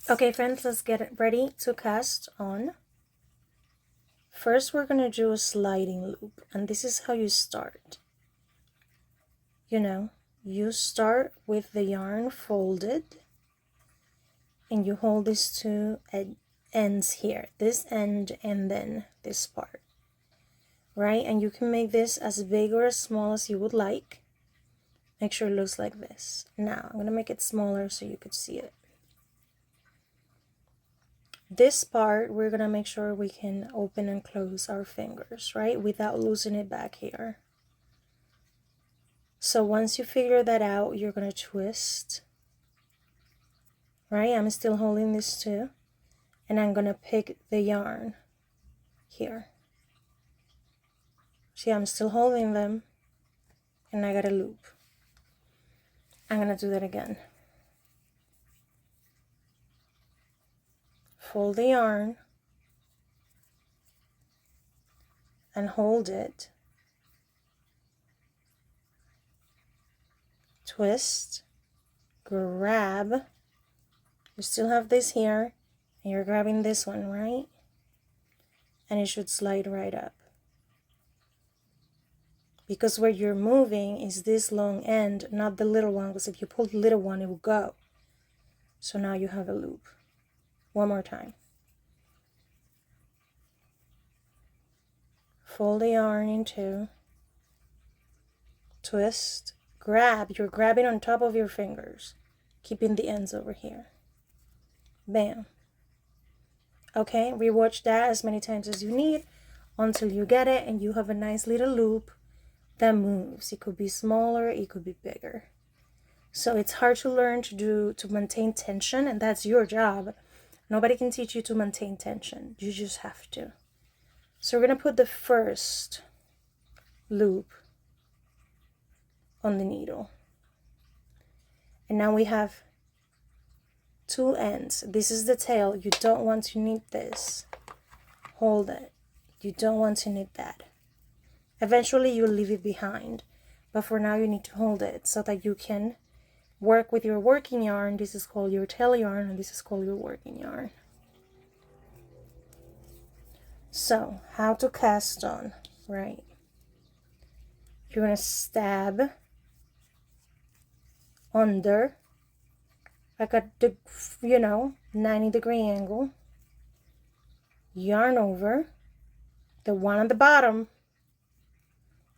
Okay, friends, let's get ready to cast on. First, we're going to do a sliding loop, and this is how you start. You start with the yarn folded, and you hold these two ends here, this end and then this part, right? And you can make this as big or as small as you would like. Make sure it looks like this. Now, I'm going to make it smaller so you could see it. This part, we're going to make sure we can open and close our fingers, right? Without losing it back here. So once you figure that out, you're going to twist, right? I'm still holding this too. And I'm going to pick the yarn here. See, I'm still holding them. And I got a loop. I'm going to do that again. Fold the yarn. And hold it. Twist. Grab. You still have this here. And you're grabbing this one, right? And it should slide right up. Because where you're moving is this long end, not the little one, because if you pull the little one, it will go. So now you have a loop. One more time. Fold the yarn in two. Twist. Grab. You're grabbing on top of your fingers, keeping the ends over here. Bam. Okay, rewatch that as many times as you need until you get it and you have a nice little loop that moves. It could be smaller, it could be bigger. So it's hard to learn to maintain tension, and that's your job. Nobody can teach you to maintain tension. You just have to. So we're going to put the first loop on the needle. And now we have two ends. This is the tail. You don't want to knit this. Hold it. You don't want to knit that. Eventually you'll leave it behind, but for now you need to hold it so that you can work with your working yarn. This is called your tail yarn, and this is called your working yarn. So, how to cast on, right? You're going to stab under, like a 90-degree angle, yarn over the one on the bottom.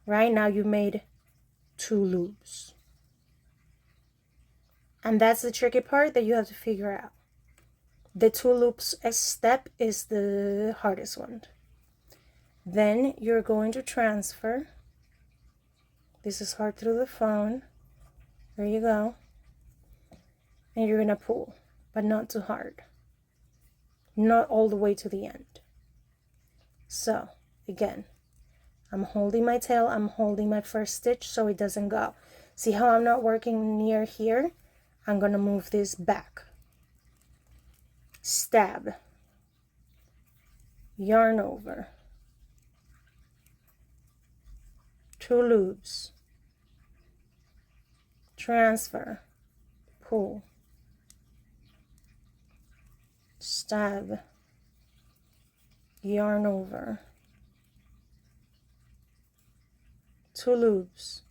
Right now you made two loops. And that's the tricky part that you have to figure out. The two loops step is the hardest one. Then you're going to transfer. This is hard through the phone. There you go. And you're going to pull, but not too hard. Not all the way to the end. So, again, I'm holding my tail, I'm holding my first stitch so it doesn't go. See how I'm not working near here? I'm going to move this back. Stab. Yarn over. Two loops. Transfer. Pull. Stab. Yarn over. Two loops.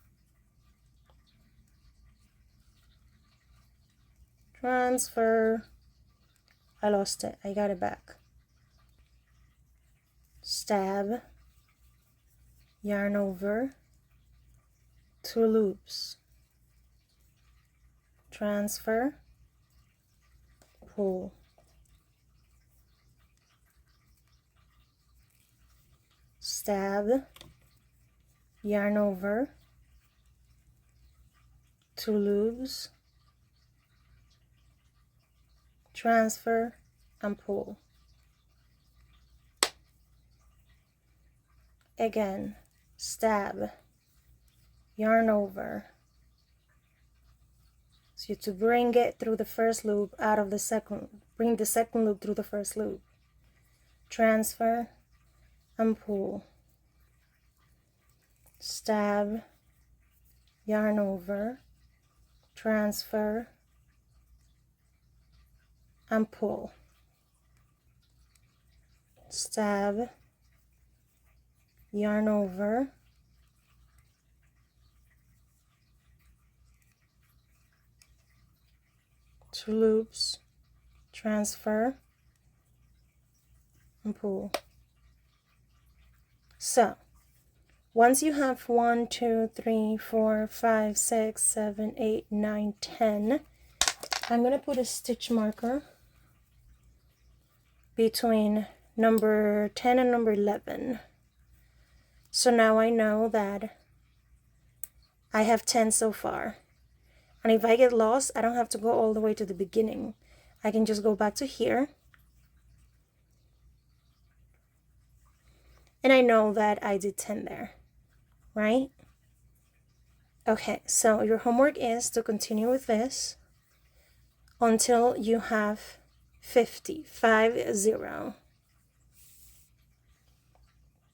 Transfer. I lost it. I got it back. Stab. Yarn over. Two loops. Transfer. Pull. Stab. Yarn over. Two loops. Transfer and pull. Again, stab, yarn over. So to bring it through the first loop out of the second, bring the second loop through the first loop. Transfer and pull. Stab, yarn over, transfer, and pull. Stab, yarn over, two loops, transfer, and pull. So once you have 1, 2, 3, 4, 5, 6, 7, 8, 9, 10, I'm going to put a stitch marker between number 10 and number 11. So now I know that I have 10 so far. And if I get lost, I don't have to go all the way to the beginning. I can just go back to here. And I know that I did 10 there, right? Okay, so your homework is to continue with this until you have 50, 50.